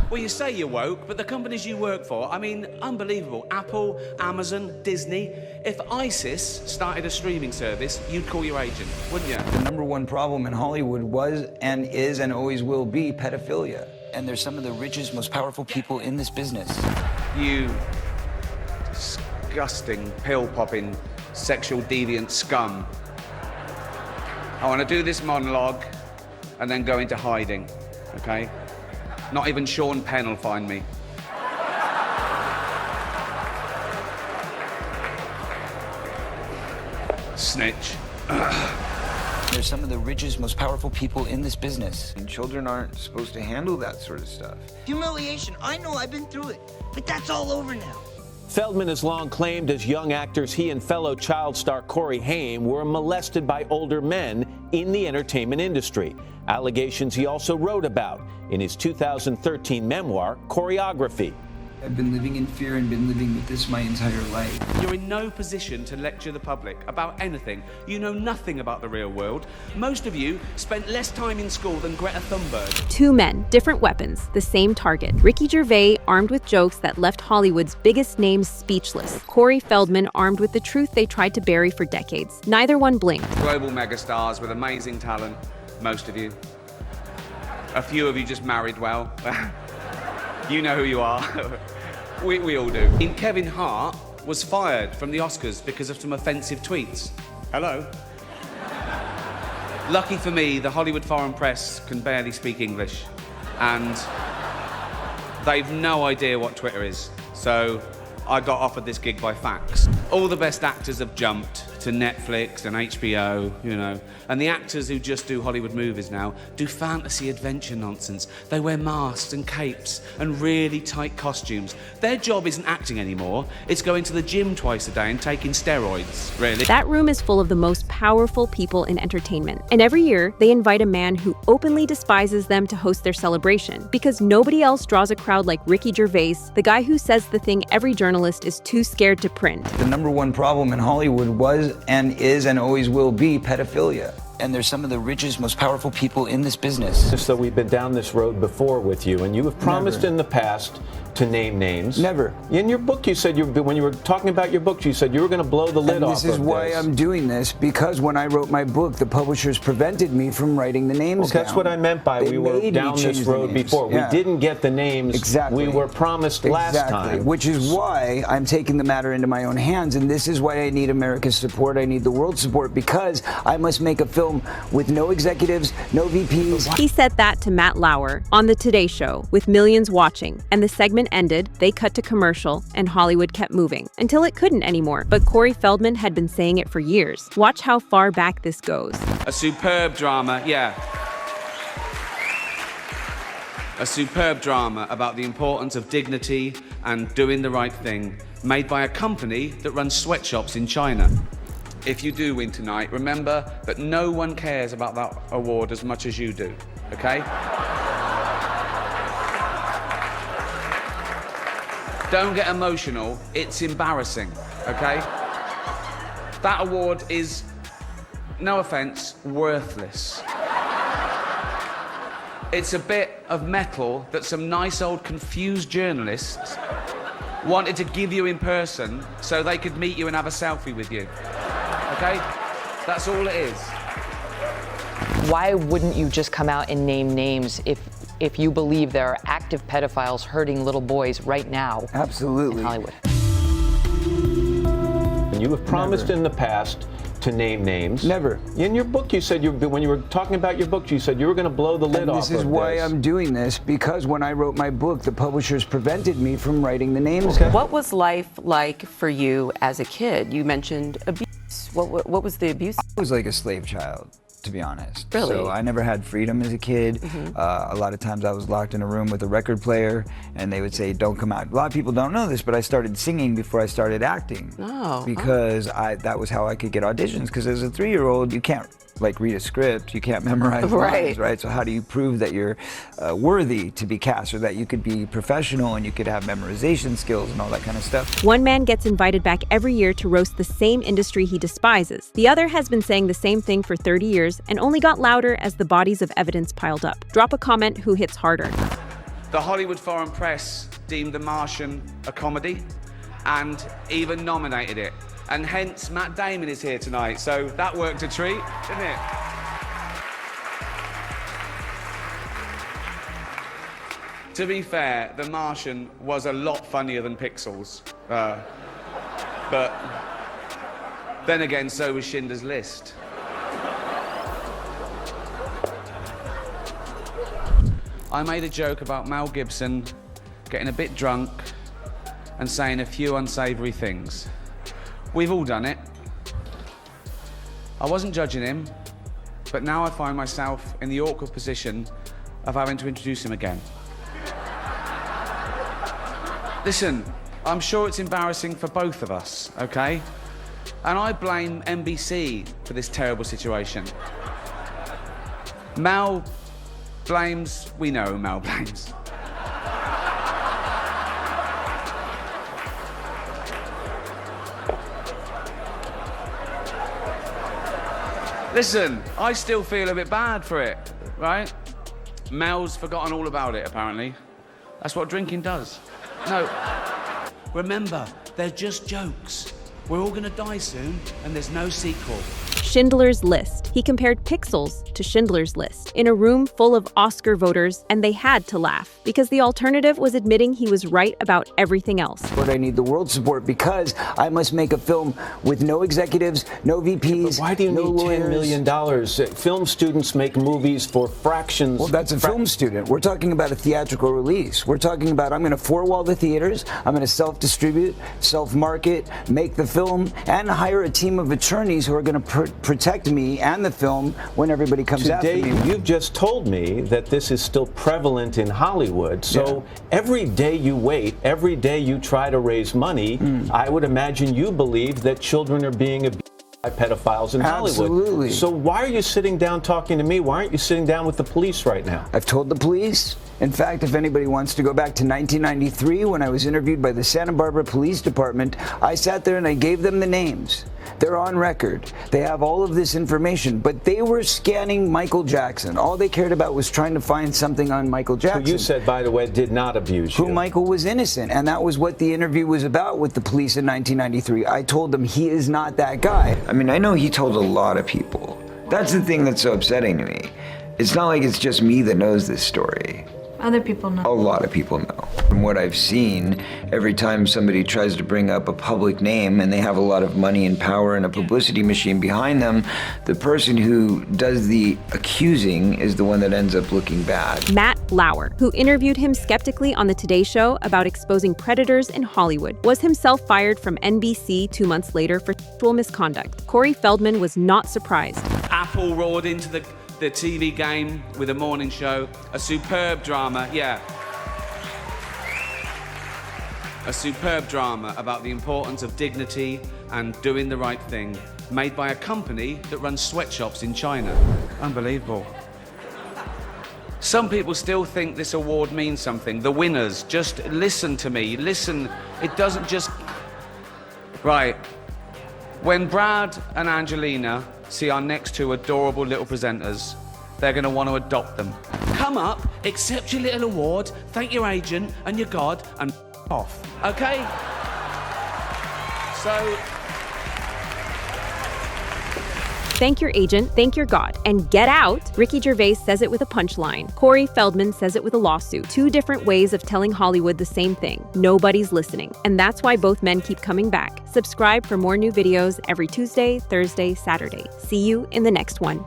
Well, you say you're woke, but the companies you work for, I mean, unbelievable. Apple, Amazon, Disney. If ISIS started a streaming service, you'd call your agent, wouldn't you? The number one problem in Hollywood was and is and always will be pedophilia. And they're some of the richest, most powerful people in this business. You disgusting, pill-popping, sexual deviant scum. I want to do this monologue and then go into hiding, okay? Not even Sean Penn will find me. Snitch. They're some of the richest, most powerful people in this business. And children aren't supposed to handle that sort of stuff. Humiliation, I know, I've been through it, but that's all over now. Feldman has long claimed as young actors he and fellow child star Corey Haim were molested by older men in the entertainment industry. Allegations he also wrote about in his 2013 memoir, Choreography. I've been living in fear and been living with this my entire life. You're in no position to lecture the public about anything. You know nothing about the real world. Most of you spent less time in school than Greta Thunberg. Two men, different weapons, the same target. Ricky Gervais, armed with jokes that left Hollywood's biggest names speechless. Corey Feldman, armed with the truth they tried to bury for decades. Neither one blinked. Global megastars with amazing talent, most of you. A few of you just married well. You know who you are. we all do. And Kevin Hart was fired from the Oscars because of some offensive tweets. Hello. Lucky for me, the Hollywood foreign press can barely speak English, and they've no idea what Twitter is. So I got offered this gig by fax. All the best actors have jumped to Netflix and HBO, you know. And the actors who just do Hollywood movies now do fantasy adventure nonsense. They wear masks and capes and really tight costumes. Their job isn't acting anymore. It's going to the gym twice a day and taking steroids, really. That room is full of the most powerful people in entertainment. And every year, they invite a man who openly despises them to host their celebration. Because nobody else draws a crowd like Ricky Gervais, the guy who says the thing every journalist is too scared to print. The number one problem in Hollywood was and is and always will be pedophilia. And they're some of the richest, most powerful people in this business. So we've been down this road before with you, and you have promised in the past to name names. Never. In your book, you said when you were talking about your book, you said you were going to blow the lid off of this. This is why I'm doing this, because when I wrote my book, the publishers prevented me from writing the names down. That's what I meant by we were down this road before. Yeah. We didn't get the names exactly. we were promised last time. Which is why I'm taking the matter into my own hands, and this is why I need America's support. I need the world's support, because I must make a film with no executives, no VPs. He said that to Matt Lauer on The Today Show, with millions watching. And the segment ended, they cut to commercial, and Hollywood kept moving, until it couldn't anymore. But Corey Feldman had been saying it for years. Watch how far back this goes. A superb drama, yeah. A superb drama about the importance of dignity and doing the right thing, made by a company that runs sweatshops in China. If you do win tonight, remember that no one cares about that award as much as you do, okay? Don't get emotional, it's embarrassing, okay? That award is, no offense, worthless. It's a bit of metal that some nice old confused journalists wanted to give you in person so they could meet you and have a selfie with you. Okay? That's all it is. Why wouldn't you just come out and name names if you believe there are active pedophiles hurting little boys right now? Absolutely. In Hollywood. And you have promised in the past to name names. Never. In your book, you said when you were talking about your book, you said you were going to blow the lid off of this. This is why I'm doing this, because when I wrote my book, the publishers prevented me from writing the names down. What was life like for you as a kid? You mentioned abuse. What was the abuse? I was like a slave child, to be honest. Really? So I never had freedom as a kid. A lot of times I was locked in a room with a record player, and they would say, don't come out. A lot of people don't know this, but I started singing before I started acting. Oh. Because that was how I could get auditions, because as a 3-year-old, you can't like read a script, you can't memorize lines, right? So how do you prove that you're worthy to be cast, or that you could be professional and you could have memorization skills and all that kind of stuff? One man gets invited back every year to roast the same industry he despises. The other has been saying the same thing for 30 years and only got louder as the bodies of evidence piled up. Drop a comment who hits harder. The Hollywood Foreign Press deemed The Martian a comedy and even nominated it. And hence, Matt Damon is here tonight, so that worked a treat, didn't it? To be fair, The Martian was a lot funnier than Pixels. But then again, so was Schindler's List. I made a joke about Mel Gibson getting a bit drunk and saying a few unsavory things. We've all done it. I wasn't judging him, but now I find myself in the awkward position of having to introduce him again. Listen, I'm sure it's embarrassing for both of us, okay? And I blame NBC for this terrible situation. Mel blames, we know who Mel blames. Listen, I still feel a bit bad for it, right? Mel's forgotten all about it, apparently. That's what drinking does. No, remember, they're just jokes. We're all gonna die soon, and there's no sequel. Schindler's List. He compared Pixels to Schindler's List in a room full of Oscar voters, and they had to laugh because the alternative was admitting he was right about everything else. But I need the world's support because I must make a film with no executives, no VPs, but why do you no need lawyers. $10 million? Film students make movies for fractions. Well, that's a film student. We're talking about a theatrical release. We're talking about I'm going to four-wall the theaters, I'm going to self-distribute, self-market, make the film, and hire a team of attorneys who are going to protect me and the film when everybody comes after me. You've just told me that this is still prevalent in Hollywood. So every day you wait, every day you try to raise money, I would imagine you believe that children are being abused by pedophiles in Hollywood. Absolutely. So why are you sitting down talking to me? Why aren't you sitting down with the police right now? I've told the police. In fact, if anybody wants to go back to 1993 when I was interviewed by the Santa Barbara Police Department, I sat there and I gave them the names. They're on record. They have all of this information, but they were scanning Michael Jackson. All they cared about was trying to find something on Michael Jackson. Who you said, by the way, did not abuse you. Who Michael was innocent, and that was what the interview was about with the police in 1993. I told them he is not that guy. I mean, I know he told a lot of people. That's the thing that's so upsetting to me. It's not like it's just me that knows this story. Other people know. A lot of people know. From what I've seen, every time somebody tries to bring up a public name and they have a lot of money and power and a publicity machine behind them, the person who does the accusing is the one that ends up looking bad. Matt Lauer, who interviewed him skeptically on the Today Show about exposing predators in Hollywood, was himself fired from NBC 2 months later for sexual misconduct. Corey Feldman was not surprised. Apple roared into the TV game with a morning show, a superb drama, a superb drama about the importance of dignity and doing the right thing, made by a company that runs sweatshops in China. Unbelievable. Some people still think this award means something. The winners, just listen to me, listen. It doesn't just... Right. When Brad and Angelina see our next two adorable little presenters, they're going to want to adopt them. Come up, accept your little award, thank your agent and your God, and off. Okay? So... Thank your agent, thank your God, and get out. Ricky Gervais says it with a punchline. Corey Feldman says it with a lawsuit. Two different ways of telling Hollywood the same thing. Nobody's listening. And that's why both men keep coming back. Subscribe for more new videos every Tuesday, Thursday, Saturday. See you in the next one.